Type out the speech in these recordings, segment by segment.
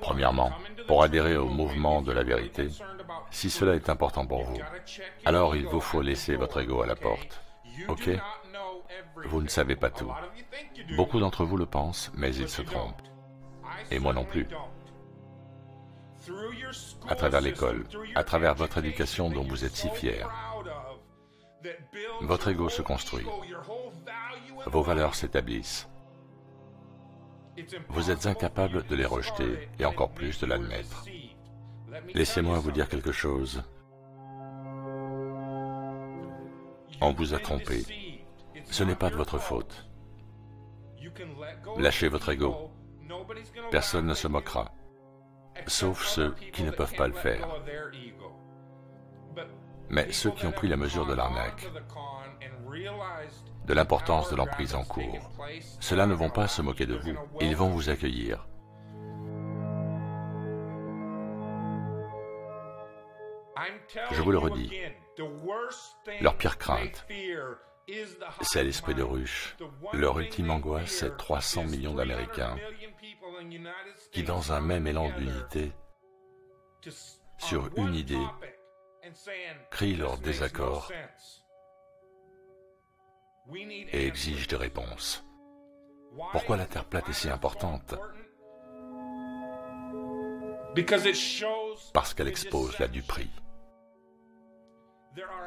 Premièrement, pour adhérer au mouvement de la vérité, si cela est important pour vous, alors il vous faut laisser votre ego à la porte. Ok? Vous ne savez pas tout. Beaucoup d'entre vous le pensent, mais ils se trompent. Et moi non plus. À travers l'école, à travers votre éducation dont vous êtes si fiers, votre ego se construit. Vos valeurs s'établissent. Vous êtes incapable de les rejeter et encore plus de l'admettre. Laissez-moi vous dire quelque chose. On vous a trompé. Ce n'est pas de votre faute. Lâchez votre ego. Personne ne se moquera, sauf ceux qui ne peuvent pas le faire. Mais ceux qui ont pris la mesure de l'arnaque, de l'importance de l'emprise en cours, ceux-là ne vont pas se moquer de vous, ils vont vous accueillir. Je vous le redis, leur pire crainte, c'est l'esprit de ruche. Leur ultime angoisse, c'est 300 millions d'Américains qui, dans un même élan d'unité, sur une idée, crient leur désaccord et exigent des réponses. Pourquoi la Terre plate est si importante? Parce qu'elle expose la duperie.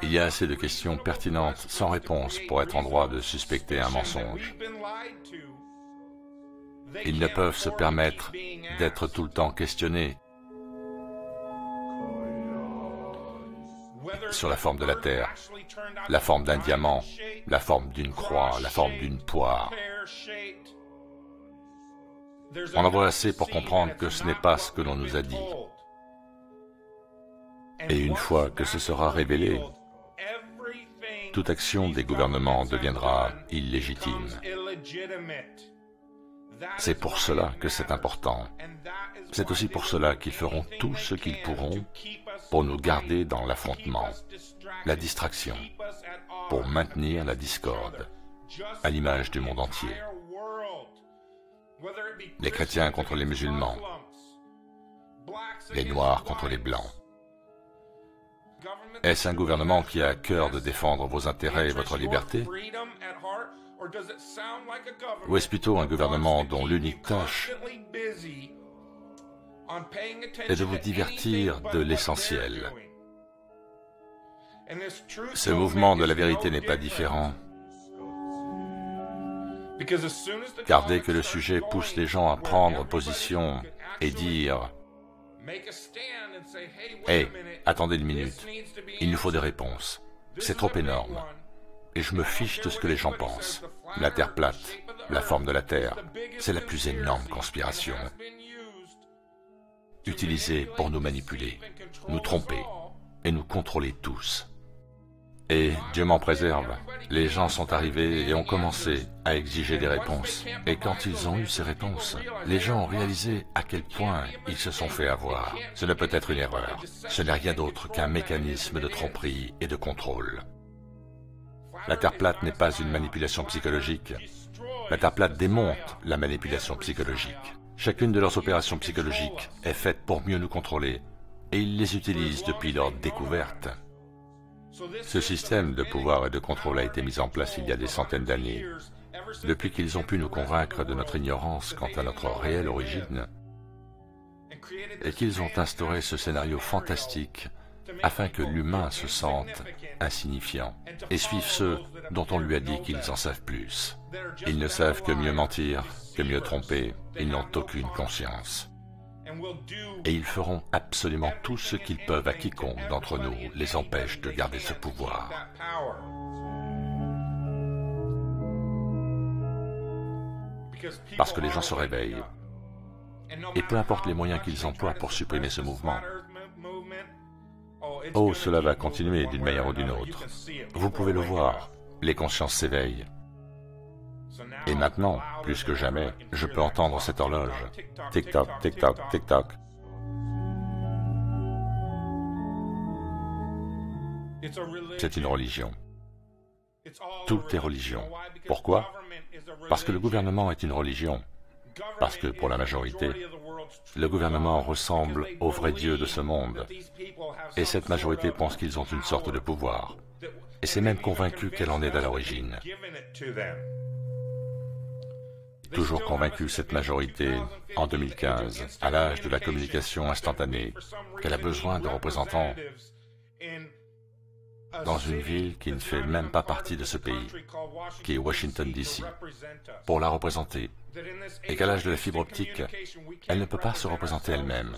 Il y a assez de questions pertinentes sans réponse pour être en droit de suspecter un mensonge. Ils ne peuvent se permettre d'être tout le temps questionnés sur la forme de la Terre, la forme d'un diamant, la forme d'une croix, la forme d'une poire. On en voit assez pour comprendre que ce n'est pas ce que l'on nous a dit. Et une fois que ce sera révélé, toute action des gouvernements deviendra illégitime. C'est pour cela que c'est important. C'est aussi pour cela qu'ils feront tout ce qu'ils pourront pour nous garder dans l'affrontement, la distraction, pour maintenir la discorde, à l'image du monde entier. Les chrétiens contre les musulmans, les noirs contre les blancs. Est-ce un gouvernement qui a à cœur de défendre vos intérêts et votre liberté? Ou est-ce plutôt un gouvernement dont l'unique tâche est de vous divertir de l'essentiel? Ce mouvement de la vérité n'est pas différent. Car dès que le sujet pousse les gens à prendre position et dire « Hey, attendez une minute, il nous faut des réponses. C'est trop énorme. Et je me fiche de ce que les gens pensent. La Terre plate, la forme de la Terre, c'est la plus énorme conspiration. Utilisée pour nous manipuler, nous tromper et nous contrôler tous. Et, Dieu m'en préserve, les gens sont arrivés et ont commencé à exiger des réponses. Et quand ils ont eu ces réponses, les gens ont réalisé à quel point ils se sont fait avoir. Ce ne peut être une erreur. Ce n'est rien d'autre qu'un mécanisme de tromperie et de contrôle. La Terre plate n'est pas une manipulation psychologique. La Terre plate démonte la manipulation psychologique. Chacune de leurs opérations psychologiques est faite pour mieux nous contrôler, et ils les utilisent depuis leur découverte. Ce système de pouvoir et de contrôle a été mis en place il y a des centaines d'années, depuis qu'ils ont pu nous convaincre de notre ignorance quant à notre réelle origine, et qu'ils ont instauré ce scénario fantastique afin que l'humain se sente insignifiant et suive ceux dont on lui a dit qu'ils en savent plus. Ils ne savent que mieux mentir, que mieux tromper, ils n'ont aucune conscience. Et ils feront absolument tout ce qu'ils peuvent à quiconque d'entre nous les empêche de garder ce pouvoir. Parce que les gens se réveillent. Et peu importe les moyens qu'ils emploient pour supprimer ce mouvement, oh, cela va continuer d'une manière ou d'une autre. Vous pouvez le voir, les consciences s'éveillent. Et maintenant, plus que jamais, je peux entendre cette horloge. Tic-toc, tic-toc, tic-toc. C'est une religion. Tout est religion. Pourquoi? Parce que le gouvernement est une religion. Parce que pour la majorité, le gouvernement ressemble au vrai Dieu de ce monde. Et cette majorité pense qu'ils ont une sorte de pouvoir. Et c'est même convaincu qu'elle en est à l'origine. Toujours convaincue, cette majorité, en 2015, à l'âge de la communication instantanée, qu'elle a besoin de représentants dans une ville qui ne fait même pas partie de ce pays, qui est Washington, D.C., pour la représenter, et qu'à l'âge de la fibre optique, elle ne peut pas se représenter elle-même.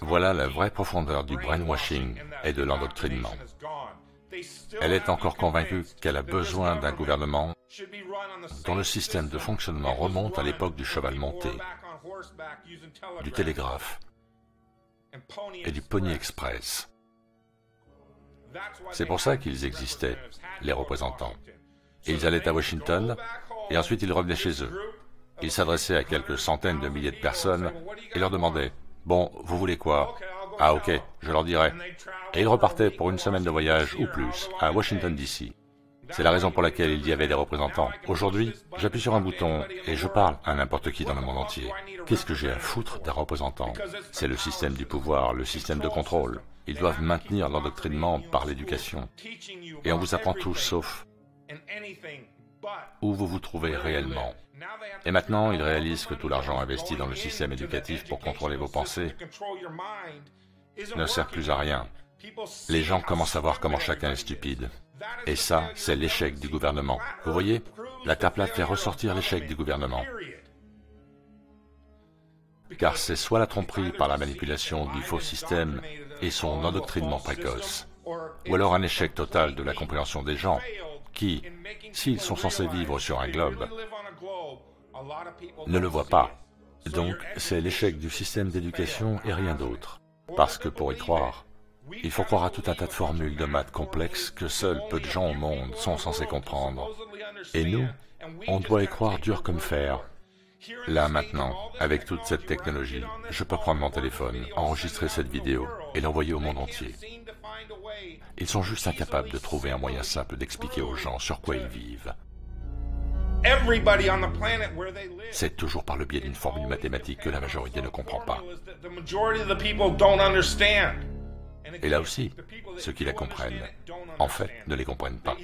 Voilà la vraie profondeur du brainwashing et de l'endoctrinement. Elle est encore convaincue qu'elle a besoin d'un gouvernement dont le système de fonctionnement remonte à l'époque du cheval monté, du télégraphe et du Pony Express. C'est pour ça qu'ils existaient, les représentants. Ils allaient à Washington et ensuite ils revenaient chez eux. Ils s'adressaient à quelques centaines de milliers de personnes et leur demandaient « Bon, vous voulez quoi ?»« Ah ok, je leur dirai. » Et ils repartaient pour une semaine de voyage ou plus à Washington, D.C. C'est la raison pour laquelle il y avait des représentants. Aujourd'hui, j'appuie sur un bouton et je parle à n'importe qui dans le monde entier. Qu'est-ce que j'ai à foutre d'un représentant? C'est le système du pouvoir, le système de contrôle. Ils doivent maintenir l'endoctrinement par l'éducation. Et on vous apprend tout sauf où vous vous trouvez réellement. Et maintenant, ils réalisent que tout l'argent investi dans le système éducatif pour contrôler vos pensées ne sert plus à rien. Les gens commencent à voir comment chacun est stupide. Et ça, c'est l'échec du gouvernement. Vous voyez, la Terre plate fait ressortir l'échec du gouvernement. Car c'est soit la tromperie par la manipulation du faux système et son endoctrinement précoce, ou alors un échec total de la compréhension des gens, qui, s'ils sont censés vivre sur un globe, ne le voient pas. Donc, c'est l'échec du système d'éducation et rien d'autre. Parce que pour y croire, il faut croire à tout un tas de formules de maths complexes que seuls peu de gens au monde sont censés comprendre. Et nous, on doit y croire dur comme fer. Là, maintenant, avec toute cette technologie, je peux prendre mon téléphone, enregistrer cette vidéo et l'envoyer au monde entier. Ils sont juste incapables de trouver un moyen simple d'expliquer aux gens sur quoi ils vivent. C'est toujours par le biais d'une formule mathématique que la majorité ne comprend pas. Et là aussi, ceux qui la comprennent, en fait, ne les comprennent pas.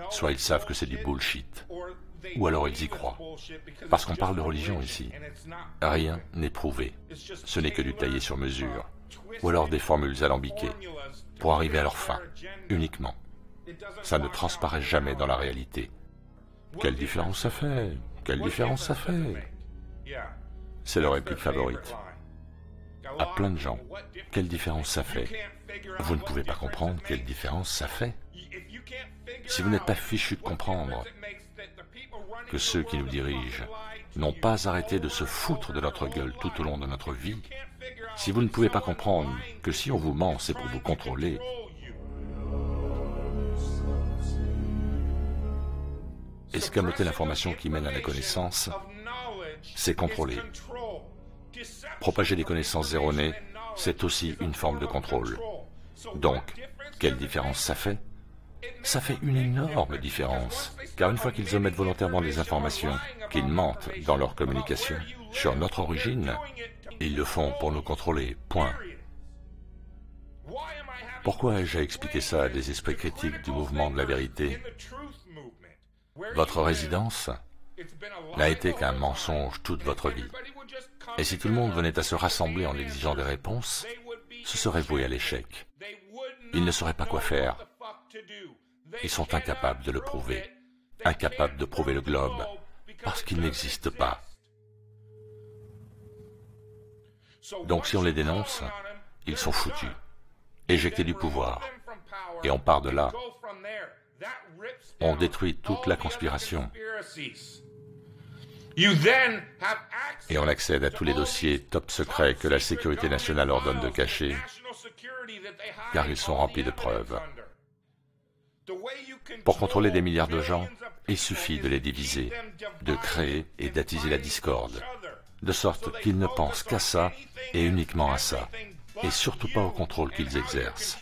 Soit ils savent que c'est du bullshit, ou alors ils y croient. Parce qu'on parle de religion ici. Rien n'est prouvé. Ce n'est que du taillé sur mesure, ou alors des formules alambiquées, pour arriver à leur fin, uniquement. Ça ne transparaît jamais dans la réalité. Quelle différence ça fait? Quelle différence ça fait? C'est leur réplique favorite. À plein de gens, quelle différence ça fait? Vous ne pouvez pas comprendre quelle différence ça fait. Si vous n'êtes pas fichu de comprendre que ceux qui nous dirigent n'ont pas arrêté de se foutre de notre gueule tout au long de notre vie, si vous ne pouvez pas comprendre que si on vous ment, c'est pour vous contrôler, escamoter l'information qui mène à la connaissance, c'est contrôler. Propager des connaissances erronées, c'est aussi une forme de contrôle. Donc, quelle différence ça fait? Ça fait une énorme différence, car une fois qu'ils omettent volontairement des informations, qu'ils mentent dans leur communication sur notre origine, ils le font pour nous contrôler, point. Pourquoi ai-je expliqué ça à des esprits critiques du mouvement de la vérité? Votre résidence n'a été qu'un mensonge toute votre vie. Et si tout le monde venait à se rassembler en exigeant des réponses, ce serait voué à l'échec. Ils ne sauraient pas quoi faire. Ils sont incapables de le prouver, incapables de prouver le globe, parce qu'il n'existe pas. Donc si on les dénonce, ils sont foutus, éjectés du pouvoir. Et on part de là. On détruit toute la conspiration. Et on accède à tous les dossiers top secrets que la sécurité nationale ordonne de cacher, car ils sont remplis de preuves. Pour contrôler des milliards de gens, il suffit de les diviser, de créer et d'attiser la discorde, de sorte qu'ils ne pensent qu'à ça et uniquement à ça, et surtout pas au contrôle qu'ils exercent.